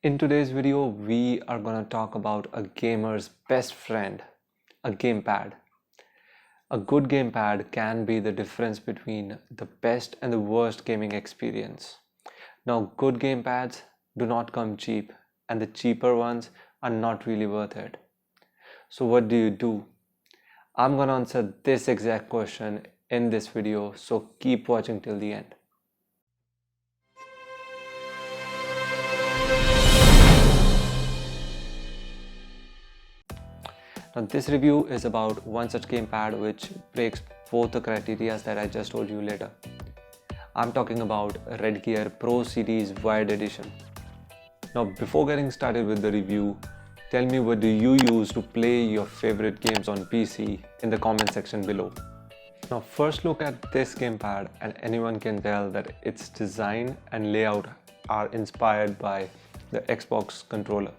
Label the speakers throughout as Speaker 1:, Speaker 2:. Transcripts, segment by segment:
Speaker 1: In today's video, we are going to talk about a gamer's best friend, a gamepad. A good gamepad can be the difference between the best and the worst gaming experience. Now, good gamepads do not come cheap, and the cheaper ones are not really worth it. So, what do? I'm going to answer this exact question in this video, so keep watching till the end. Now this review is about one such gamepad which breaks both the criteria that I just told you later. I'm talking about Redgear Pro Series Wired Edition. Now before getting started with the review, tell me what do you use to play your favorite games on PC in the comment section below. Now first look at this gamepad and anyone can tell that its design and layout are inspired by the Xbox controller.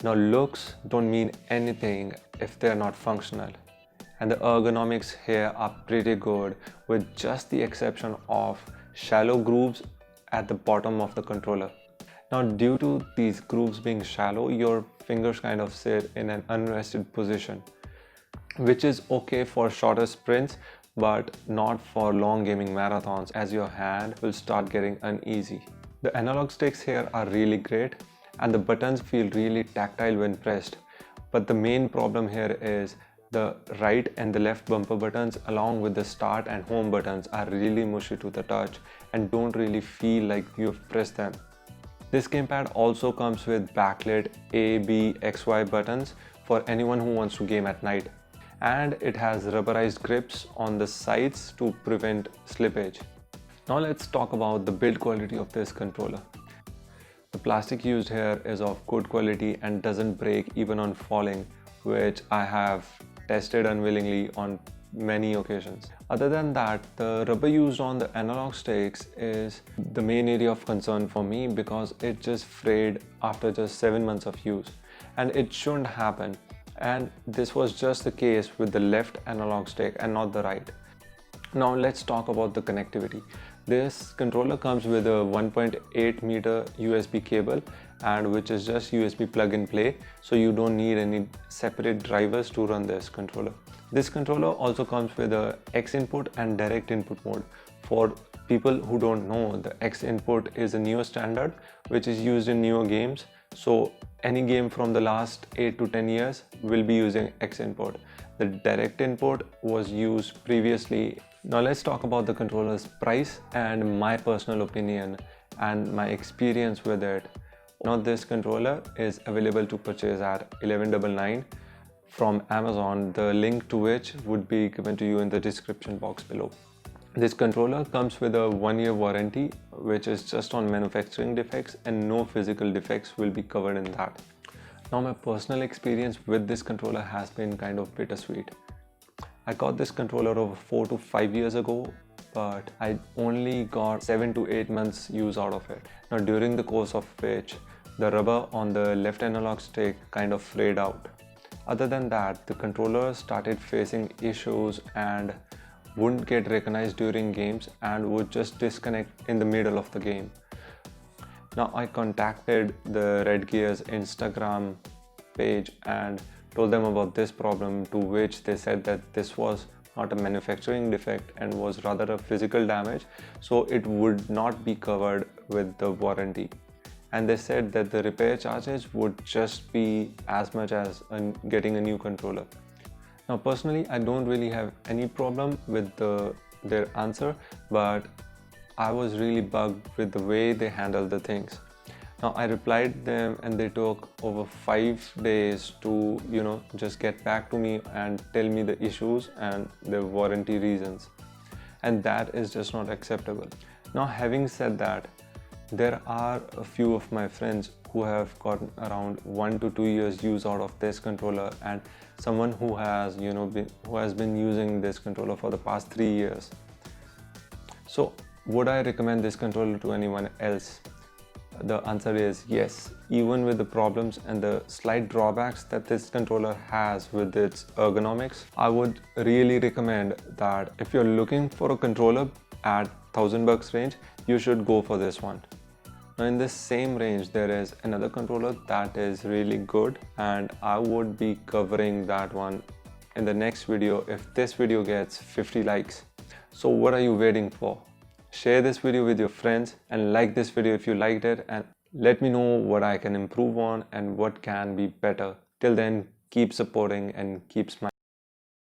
Speaker 1: Now looks don't mean anything if they're not functional, and the ergonomics here are pretty good with just the exception of shallow grooves at the bottom of the controller. Now due to these grooves being shallow, your fingers kind of sit in an unrested position, which is okay for shorter sprints but not for long gaming marathons as your hand will start getting uneasy. The analog sticks here are really great and the buttons feel really tactile when pressed, but the main problem here is the right and the left bumper buttons along with the start and home buttons are really mushy to the touch and don't really feel like you've pressed them. This gamepad also comes with backlit A, B, XY buttons for anyone who wants to game at night, and it has rubberized grips on the sides to prevent slippage. Now let's talk about the build quality of this controller. The plastic used here is of good quality and doesn't break even on falling, which I have tested unwillingly on many occasions. Other than that, the rubber used on the analog sticks is the main area of concern for me because it just frayed after just 7 months of use, and it shouldn't happen. And this was just the case with the left analog stick and not the right. Now let's talk about the connectivity. This controller comes with a 1.8 meter USB cable and which is just USB plug and play, so you don't need any separate drivers to run this controller. This controller also comes with a X input and direct input mode. For people who don't know, the X input is a newer standard which is used in newer games, so any game from the last 8 to 10 years will be using X input. The direct input was used previously. Now let's talk about the controller's price and my personal opinion and my experience with it. Now this controller is available to purchase at $11.99 from Amazon, the link to which would be given to you in the description box below. This controller comes with a 1-year warranty, which is just on manufacturing defects, and no physical defects will be covered in that. Now my personal experience with this controller has been kind of bittersweet. I got this controller over 4 to 5 years ago, but I only got 7 to 8 months use out of it. Now during the course of which the rubber on the left analog stick kind of frayed out. Other than that, the controller started facing issues and wouldn't get recognized during games and would just disconnect in the middle of the game. Now I contacted the Redgear's Instagram page and told them about this problem, to which they said that this was not a manufacturing defect and was rather a physical damage, so it would not be covered with the warranty. And they said that the repair charges would just be as much as getting a new controller. Now personally, I don't really have any problem with their answer, but I was really bugged with the way they handled the things. Now I replied them and they took over 5 days to just get back to me and tell me the issues and the warranty reasons, and that is just not acceptable. Now having said that, there are a few of my friends who have gotten around 1 to 2 years use out of this controller, and someone who has been using this controller for the past 3 years. So would I recommend this controller to anyone else? The answer is yes. Even with the problems and the slight drawbacks that this controller has with its ergonomics, I would really recommend that if you're looking for a controller at $1,000 range, you should go for this one. Now in this same range there is another controller that is really good, and I would be covering that one in the next video if this video gets 50 likes. So what are you waiting for? Share this video with your friends and like this video if you liked it, and let me know what I can improve on and what can be better. Till then, keep supporting and keep smiling.